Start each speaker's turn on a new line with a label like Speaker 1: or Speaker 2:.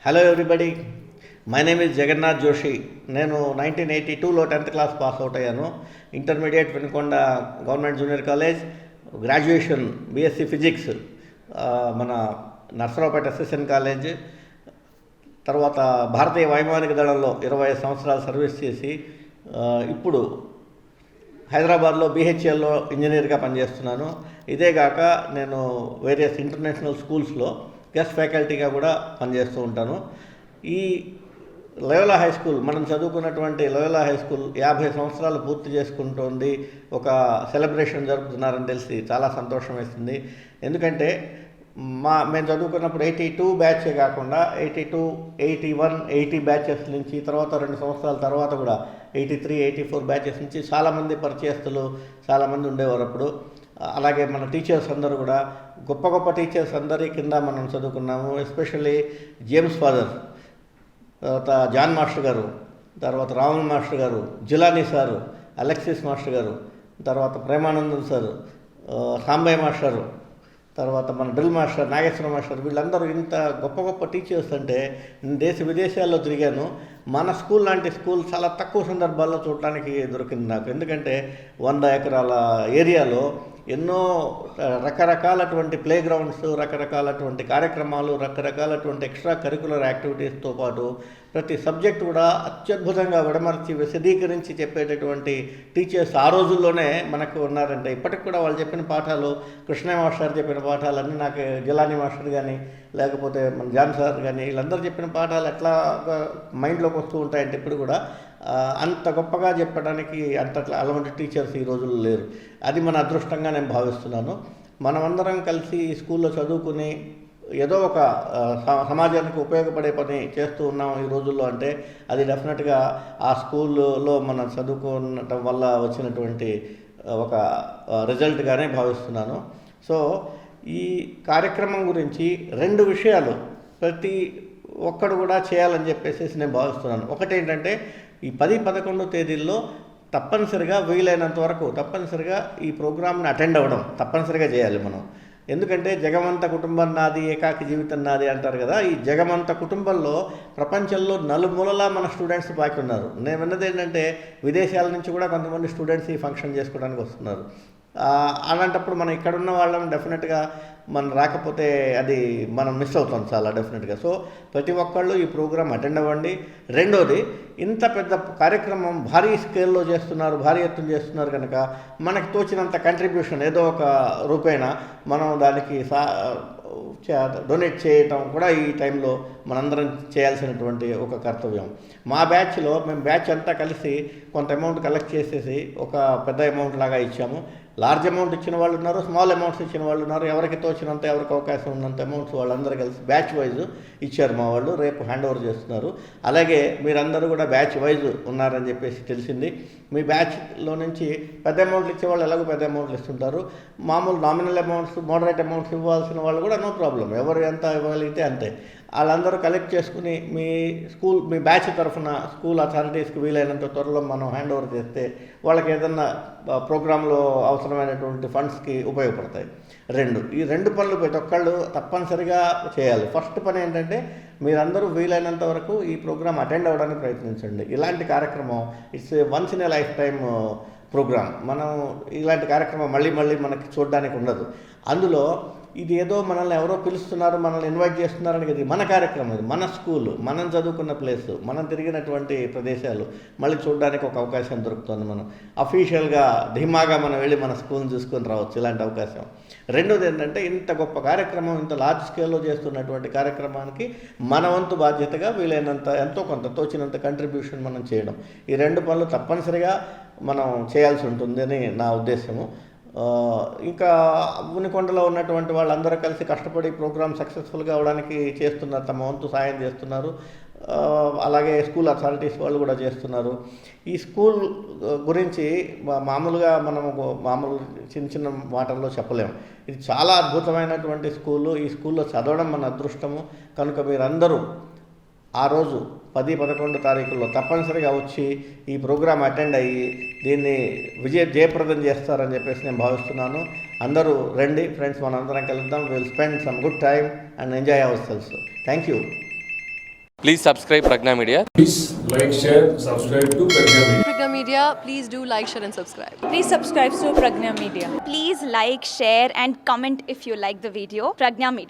Speaker 1: Hello everybody, my name is Jagannath Joshi. నేను 1982లో 10th class pass out అయ్యాను. Intermediate Vinukonda government junior college, graduation BSc physics మన Narasaraopet SSN college. తర్వాత భారతీయ వైమానిక దళంలో 25 సంవత్సరాలు సర్వీస్ చేసి ఇప్పుడు హైదరాబాద్లో బీహెచ్ఎల్లో ఇంజనీర్గా పనిచేస్తున్నాను. ఇదేగాక నేను వేరియస్ ఇంటర్నేషనల్ స్కూల్స్లో గెస్ట్ ఫ్యాకల్టీగా కూడా పనిచేస్తూ ఉంటాను. ఈ లోయోలా హై స్కూల్, మనం చదువుకున్నటువంటి లోయోలా హై స్కూల్ 50 సంవత్సరాలు పూర్తి చేసుకుంటోంది. ఒక సెలబ్రేషన్ జరుపుతున్నారని తెలిసి చాలా సంతోషం వేస్తుంది. ఎందుకంటే మేము చదువుకున్నప్పుడు 82 బ్యాచే కాకుండా 82, 81, 80 బ్యాచెస్ నుంచి, తర్వాత 2 సంవత్సరాల తర్వాత కూడా 83, 84 బ్యాచెస్ నుంచి చాలామంది పరిచయస్తులు చాలామంది ఉండేవారు అప్పుడు. అలాగే మన టీచర్స్ అందరూ కూడా గొప్ప గొప్ప టీచర్స్ అందరి కింద మనం చదువుకున్నాము. ఎస్పెషల్లీ జేమ్స్ ఫాదర్, తర్వాత జాన్ మాస్టర్ గారు, తర్వాత రామన్ మాస్టర్ గారు, జిలానీ సారు, అలెక్సిస్ మాస్టర్ గారు, తర్వాత ప్రేమానందన్ సారు, సాంబయ్య మాస్టరు, తర్వాత మన డ్రిల్ మాస్టర్ నాగేశ్వర మాస్టర్, వీళ్ళందరూ ఇంత గొప్ప గొప్ప టీచర్స్ అంటే దేశ విదేశాల్లో తిరిగాను. మన స్కూల్ లాంటి స్కూల్ చాలా తక్కువ సందర్భాల్లో చూడటానికి దొరికింది నాకు. ఎందుకంటే 100 ఎకరాల ఏరియాలో ఎన్నో రకరకాలటువంటి ప్లే గ్రౌండ్స్, రకరకాలటువంటి కార్యక్రమాలు, రకరకాలటువంటి ఎక్స్ట్రా కరికులర్ యాక్టివిటీస్తో పాటు ప్రతి సబ్జెక్ట్ కూడా అత్యద్భుతంగా విడమర్చి విశదీకరించి చెప్పేటటువంటి టీచర్స్ ఆ రోజుల్లోనే మనకు ఉన్నారంటే, ఇప్పటికి కూడా వాళ్ళు చెప్పిన పాఠాలు, కృష్ణయ్య మాస్టర్ చెప్పిన పాఠాలన్నీ నాకు జిలానీ మాస్టర్ కానీ లేకపోతే మన జాన్ సార్ కానీ వీళ్ళందరూ చెప్పిన పాఠాలు ఎట్లా మైండ్లోకి వస్తూ ఉంటాయంటే ఇప్పుడు కూడా అంత గొప్పగా చెప్పడానికి అంతట్లా అలాంటి టీచర్స్ ఈ రోజుల్లో లేరు. అది మన అదృష్టంగా నేను భావిస్తున్నాను. మనమందరం కలిసి ఈ స్కూల్లో చదువుకుని ఏదో ఒక సమాజానికి ఉపయోగపడే పని చేస్తూ ఉన్నాం ఈ రోజుల్లో అంటే అది డెఫినెట్గా ఆ స్కూల్లో మనం చదువుకోవటం వల్ల వచ్చినటువంటి ఒక రిజల్ట్గానే భావిస్తున్నాను. సో ఈ కార్యక్రమం గురించి 2 విషయాలు ప్రతి ఒక్కడు కూడా చేయాలని చెప్పేసి నేను భావిస్తున్నాను. ఒకటి ఏంటంటే ఈ 10, 11 తేదీల్లో తప్పనిసరిగా వీలైనంత వరకు తప్పనిసరిగా ఈ ప్రోగ్రామ్ని అటెండ్ అవ్వడం తప్పనిసరిగా చేయాలి మనం. ఎందుకంటే జగమంత కుటుంబం నాది, ఏకాకి జీవితం నాది అంటారు కదా. ఈ జగమంత కుటుంబంలో ప్రపంచంలో నలుమూలలా మన స్టూడెంట్స్ బాకి ఉన్నారు. నేను విన్నది ఏంటంటే విదేశాల నుంచి కూడా కొంతమంది స్టూడెంట్స్ ఈ ఫంక్షన్ చేసుకోవడానికి వస్తున్నారు. అలాంటప్పుడు మనం ఇక్కడ ఉన్న వాళ్ళం డెఫినెట్గా మనం రాకపోతే అది మనం మిస్ అవుతాం చాలా డెఫినెట్గా. సో ప్రతి ఒక్కళ్ళు ఈ ప్రోగ్రామ్ అటెండ్ అవ్వండి. రెండోది, ఇంత పెద్ద కార్యక్రమం భారీ స్కేల్లో చేస్తున్నారు, భారీ ఎత్తున చేస్తున్నారు కనుక మనకు తోచినంత కంట్రిబ్యూషన్ ఏదో ఒక రూపేణ మనం దానికి డొనేట్ చేయటం కూడా ఈ టైంలో మనందరం చేయాల్సినటువంటి ఒక కర్తవ్యం. మా బ్యాచ్లో మేము బ్యాచ్ అంతా కలిసి కొంత అమౌంట్ కలెక్ట్ చేసేసి ఒక పెద్ద అమౌంట్ లాగా ఇచ్చాము. లార్జ్ అమౌంట్ ఇచ్చిన వాళ్ళు ఉన్నారు, స్మాల్ అమౌంట్స్ ఇచ్చిన వాళ్ళు ఉన్నారు. ఎవరికి తోచినంత, ఎవరికి అవకాశం ఉన్నంత అమౌంట్స్ వాళ్ళందరూ కలిసి బ్యాచ్ వైజ్ ఇచ్చారు మా వాళ్ళు. రేపు హ్యాండ్ ఓవర్ చేస్తున్నారు. అలాగే మీరందరూ కూడా బ్యాచ్ వైజ్ ఉన్నారని చెప్పేసి తెలిసింది. మీ బ్యాచ్లో నుంచి పెద్ద అమౌంట్లు ఇచ్చేవాళ్ళు ఎలాగో పెద్ద అమౌంట్లు ఇస్తుంటారు. మామూలు నామినల్ అమౌంట్స్, మోడరేట్ అమౌంట్స్ ఇవ్వాల్సిన వాళ్ళు కూడా నో ప్రాబ్లం, ఎవరు ఎంత ఇవ్వగలిగితే అంతే. వాళ్ళందరూ కలెక్ట్ చేసుకుని మీ బ్యాచ్ తరఫున స్కూల్ అథారిటీస్కి వీలైనంత త్వరలో మనం హ్యాండ్ ఓవర్ చేస్తే వాళ్ళకి ఏదన్నా ప్రోగ్రాంలో అవసరమైనటువంటి ఫండ్స్కి ఉపయోగపడతాయి. ఈ రెండు పనులు ప్రతి ఒక్కళ్ళు తప్పనిసరిగా చేయాలి. ఫస్ట్ పని ఏంటంటే మీరందరూ వీలైనంత వరకు ఈ ప్రోగ్రామ్ అటెండ్ అవ్వడానికి ప్రయత్నించండి. ఇలాంటి కార్యక్రమం it's once in a lifetime programme. మనం ఇలాంటి కార్యక్రమం మళ్ళీ మనకి చూడడానికి ఉండదు. అందులో ఇది ఏదో మనల్ని ఎవరో పిలుస్తున్నారు, మనల్ని ఇన్వైట్ చేస్తున్నారని కదా. మన కార్యక్రమం ఇది, మన స్కూలు, మనం చదువుకున్న ప్లేసు, మనం తిరిగినటువంటి ప్రదేశాలు మళ్ళీ చూడడానికి ఒక అవకాశం దొరుకుతుంది. మనం అఫీషియల్గా ధీమాగా మనం వెళ్ళి మన స్కూల్ని చూసుకొని రావచ్చు, ఇలాంటి అవకాశం. రెండోది ఏంటంటే ఇంత గొప్ప కార్యక్రమం, ఇంత లార్జ్ స్కేల్లో చేస్తున్నటువంటి కార్యక్రమానికి మన వంతు బాధ్యతగా వీలైనంత ఎంతో కొంత తోచినంత కంట్రిబ్యూషన్ మనం చేయడం. ఈ 2 పనులు తప్పనిసరిగా మనం చేయాల్సి ఉంటుందని నా ఉద్దేశము. ఇంకా వినుకొండలో ఉన్నటువంటి వాళ్ళందరూ కలిసి కష్టపడి ప్రోగ్రామ్ సక్సెస్ఫుల్గా అవడానికి చేస్తున్నారు, తమ వంతు సాయం చేస్తున్నారు. అలాగే స్కూల్ అథారిటీస్ వాళ్ళు కూడా చేస్తున్నారు. ఈ స్కూల్ గురించి మామూలుగా మామూలు చిన్న మాటల్లో చెప్పలేము. ఇది చాలా అద్భుతమైనటువంటి స్కూలు. ఈ స్కూల్లో చదవడం మన అదృష్టము. కనుక మీరందరూ ఆ రోజు 10, 11 తారీఖుల్లో తప్పనిసరిగా వచ్చి ఈ ప్రోగ్రాం అటెండ్ అయ్యి దీన్ని జయప్రదం చేస్తారని చెప్పేసి నేను భావిస్తున్నాను. అందరూ రండి ఫ్రెండ్స్, మనందరం కలుద్దాం. Will spend some good time and enjoy hour cells. Thank you.
Speaker 2: Please subscribe Pragna Media.
Speaker 3: Please like, share, subscribe to Pragya Media.
Speaker 4: Pragya Media, please do like, share and subscribe.
Speaker 5: Please subscribe to Pragna Media.
Speaker 6: Please like, share and comment if you like the video. Pragna Media.